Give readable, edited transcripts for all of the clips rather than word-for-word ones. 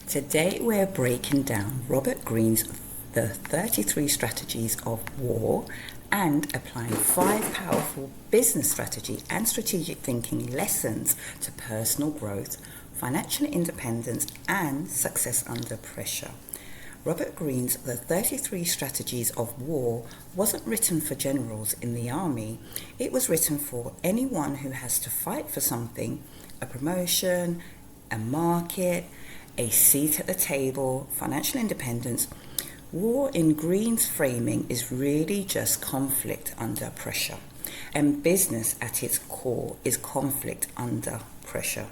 Today we're breaking down Robert Greene's The 33 Strategies of War and applying 5 powerful business strategy and strategic thinking lessons to personal growth, financial independence, and success under pressure. Robert Greene's The 33 Strategies of War wasn't written for generals in the army. It was written for anyone who has to fight for something, a promotion, a market, a seat at the table, financial independence. War in Greene's framing is really just conflict under pressure. And business at its core is conflict under pressure.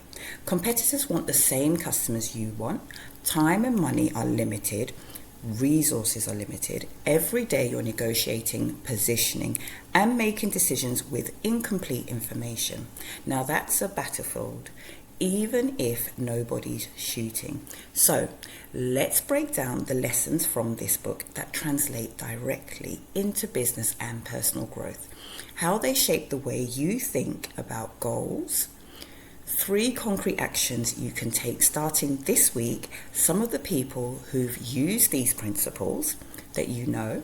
Competitors want the same customers you want. Time and money are limited. Resources are limited. Every day you're negotiating, positioning, and making decisions with incomplete information. Now that's a battlefield, even if nobody's shooting. So let's break down the lessons from this book that translate directly into business and personal growth, how they shape the way you think about goals, 3 concrete actions you can take starting this week, some of the people who've used these principles that you know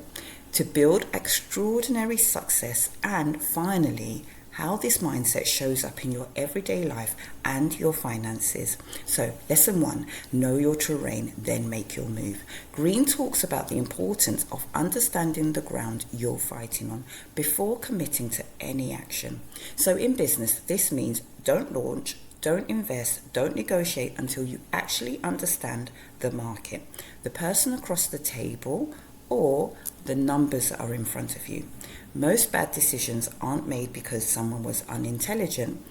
to build extraordinary success, and finally, how this mindset shows up in your everyday life and your finances. So, lesson 1, know your terrain, then make your move. Greene talks about the importance of understanding the ground you're fighting on before committing to any action. So in business, this means don't launch, don't invest, don't negotiate until you actually understand the market, the person across the table, or the numbers that are in front of you. Most bad decisions aren't made because someone was unintelligent.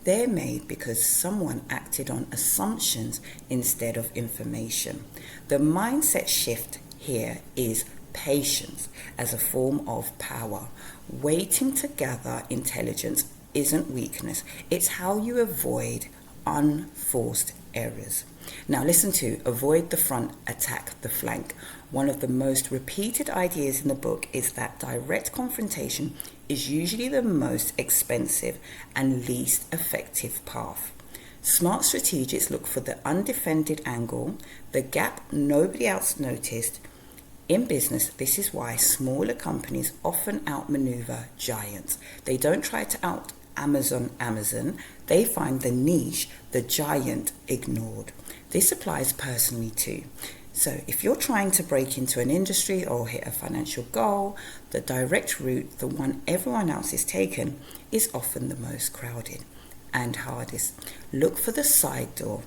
They're made because someone acted on assumptions instead of information. The mindset shift here is patience as a form of power. Waiting to gather intelligence isn't weakness. It's how you avoid unforced errors. Now listen to avoid the front, attack the flank. One of the most repeated ideas in the book is that direct confrontation is usually the most expensive and least effective path. Smart strategists look for the undefended angle, the gap nobody else noticed. In business, this is why smaller companies often outmaneuver giants. They don't try to out Amazon, they find the niche the giant ignored. This applies personally too. So if you're trying to break into an industry or hit a financial goal, the direct route, the one everyone else is taken, is often the most crowded and hardest. Look for the side door.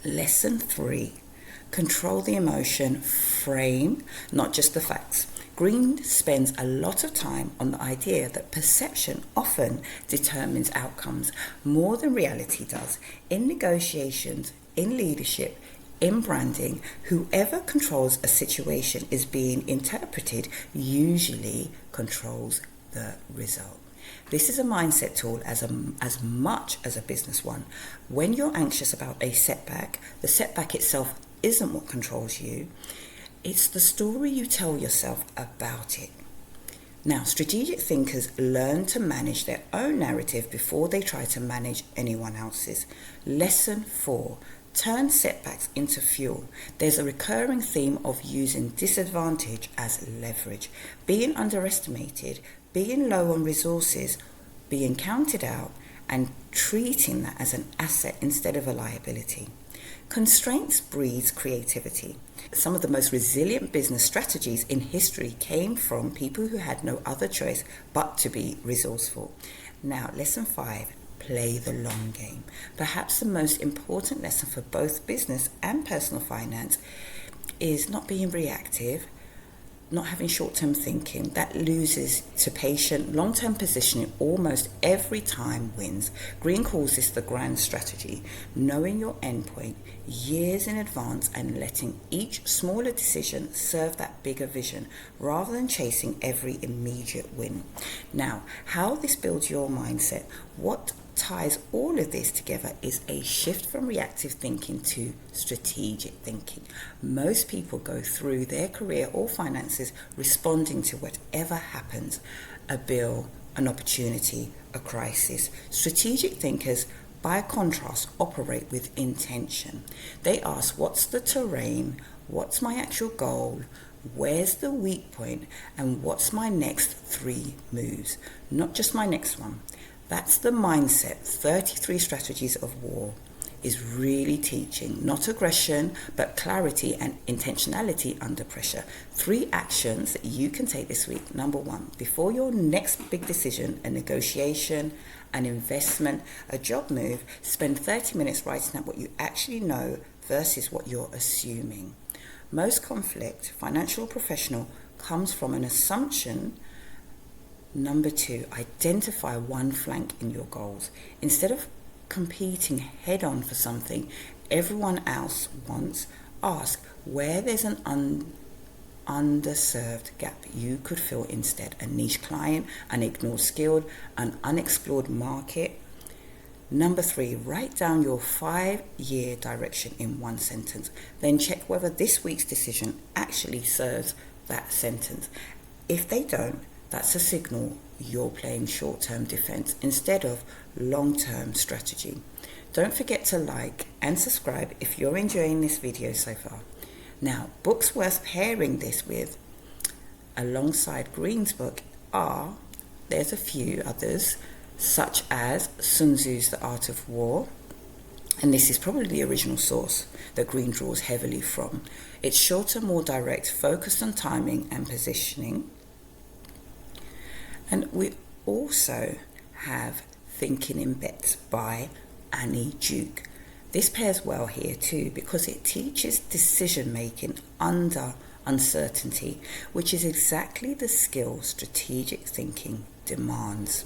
Lesson 3, control the emotion, frame, not just the facts. Greene spends a lot of time on the idea that perception often determines outcomes more than reality does. In negotiations, in leadership, in branding, whoever controls a situation is being interpreted usually controls the result. This is a mindset tool as much as a business one. When you're anxious about a setback, the setback itself isn't what controls you. It's the story you tell yourself about it. Now, strategic thinkers learn to manage their own narrative before they try to manage anyone else's. Lesson 4, turn setbacks into fuel. There's a recurring theme of using disadvantage as leverage, being underestimated, being low on resources, being counted out, and treating that as an asset instead of a liability. Constraints breeds creativity. Some of the most resilient business strategies in history came from people who had no other choice but to be resourceful. Now, lesson 5, play the long game. Perhaps the most important lesson for both business and personal finance is not being reactive, not having short-term thinking. That loses to patient, long-term positioning almost every time wins. Greene calls this the grand strategy, knowing your endpoint years in advance and letting each smaller decision serve that bigger vision rather than chasing every immediate win. Now, how this builds your mindset, what ties all of this together is a shift from reactive thinking to strategic thinking. Most people go through their career or finances responding to whatever happens, a bill, an opportunity, a crisis. Strategic thinkers by contrast, operate with intention. They ask, what's the terrain? What's my actual goal? Where's the weak point? And what's my next 3 moves? Not just my next one. That's the mindset 33 strategies of war is really teaching. Not aggression, but clarity and intentionality under pressure. 3 actions that you can take this week. Number 1, before your next big decision, a negotiation, an investment, a job move, spend 30 minutes writing out what you actually know versus what you're assuming. Most conflict, financial or professional, comes from an assumption. Number 2, identify one flank in your goals. Instead of competing head-on for something everyone else wants, ask where there's an underserved gap you could fill instead. A niche client, an ignored skill, an unexplored market. Number 3, write down your 5-year direction in 1 sentence. Then check whether this week's decision actually serves that sentence. If they don't, that's a signal you're playing short-term defense instead of long-term strategy. Don't forget to like and subscribe if you're enjoying this video so far. Now, books worth pairing this with alongside Greene's book are, there's a few others, such as Sun Tzu's The Art of War, and this is probably the original source that Greene draws heavily from. It's shorter, more direct, focused on timing and positioning. And we also have Thinking in Bets by Annie Duke. This pairs well here too because it teaches decision making under uncertainty, which is exactly the skill strategic thinking demands.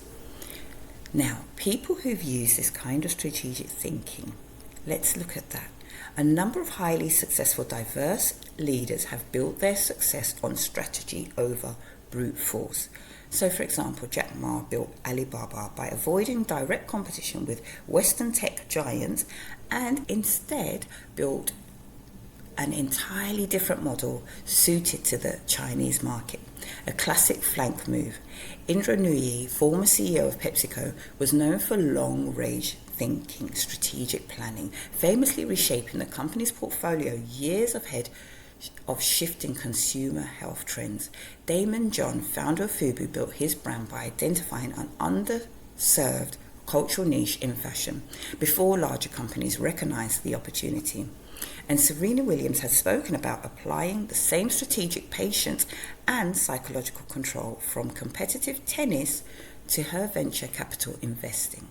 Now, people who've used this kind of strategic thinking, let's look at that. A number of highly successful, diverse leaders have built their success on strategy over brute force. So, for example, Jack Ma built Alibaba by avoiding direct competition with Western tech giants and instead built an entirely different model suited to the Chinese market. A classic flank move. Indra Nooyi, former CEO of PepsiCo, was known for long-range thinking, strategic planning, famously reshaping the company's portfolio years ahead of shifting consumer health trends. Daymond John, founder of Fubu, built his brand by identifying an underserved cultural niche in fashion before larger companies recognized the opportunity. And Serena Williams has spoken about applying the same strategic patience and psychological control from competitive tennis to her venture capital investing,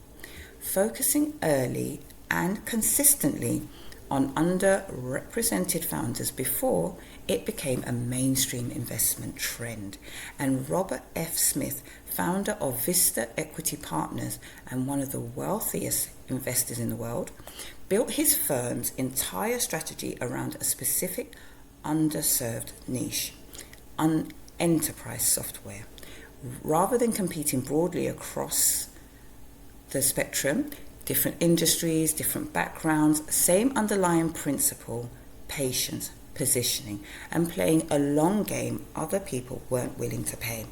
focusing early and consistently on underrepresented founders before it became a mainstream investment trend. And Robert F. Smith, founder of Vista Equity Partners and one of the wealthiest investors in the world, built his firm's entire strategy around a specific underserved niche, enterprise software. Rather than competing broadly across the spectrum, different industries, different backgrounds, same underlying principle, patience, positioning, and playing a long game other people weren't willing to pay.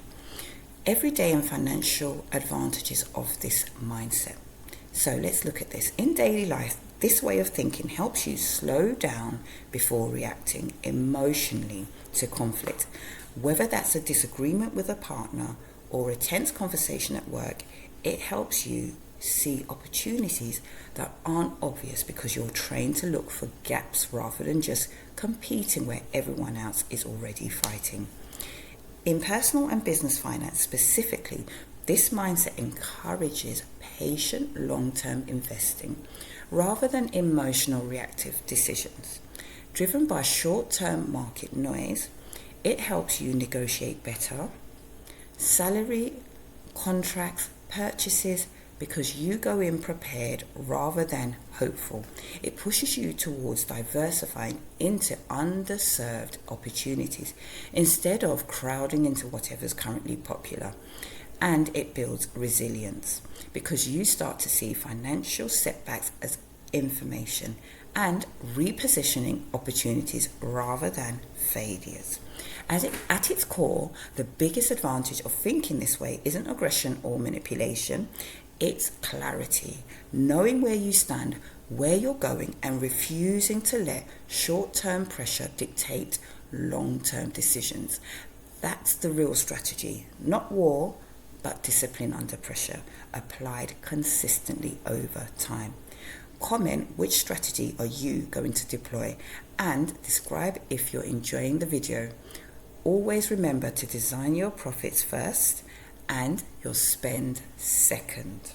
Everyday and financial advantages of this mindset. So let's look at this. In daily life, this way of thinking helps you slow down before reacting emotionally to conflict. Whether that's a disagreement with a partner or a tense conversation at work, it helps you see opportunities that aren't obvious because you're trained to look for gaps rather than just competing where everyone else is already fighting. In personal and business finance specifically, this mindset encourages patient long-term investing rather than emotional reactive decisions. Driven by short-term market noise, it helps you negotiate better salary, contracts, purchases, because you go in prepared rather than hopeful. It pushes you towards diversifying into underserved opportunities instead of crowding into whatever's currently popular. And it builds resilience because you start to see financial setbacks as information and repositioning opportunities rather than failures. At its core, the biggest advantage of thinking this way isn't aggression or manipulation. It's clarity, knowing where you stand, where you're going, and refusing to let short-term pressure dictate long-term decisions. That's the real strategy, not war, but discipline under pressure, applied consistently over time. Comment which strategy are you going to deploy and describe if you're enjoying the video. Always remember to design your profits first and your spend second.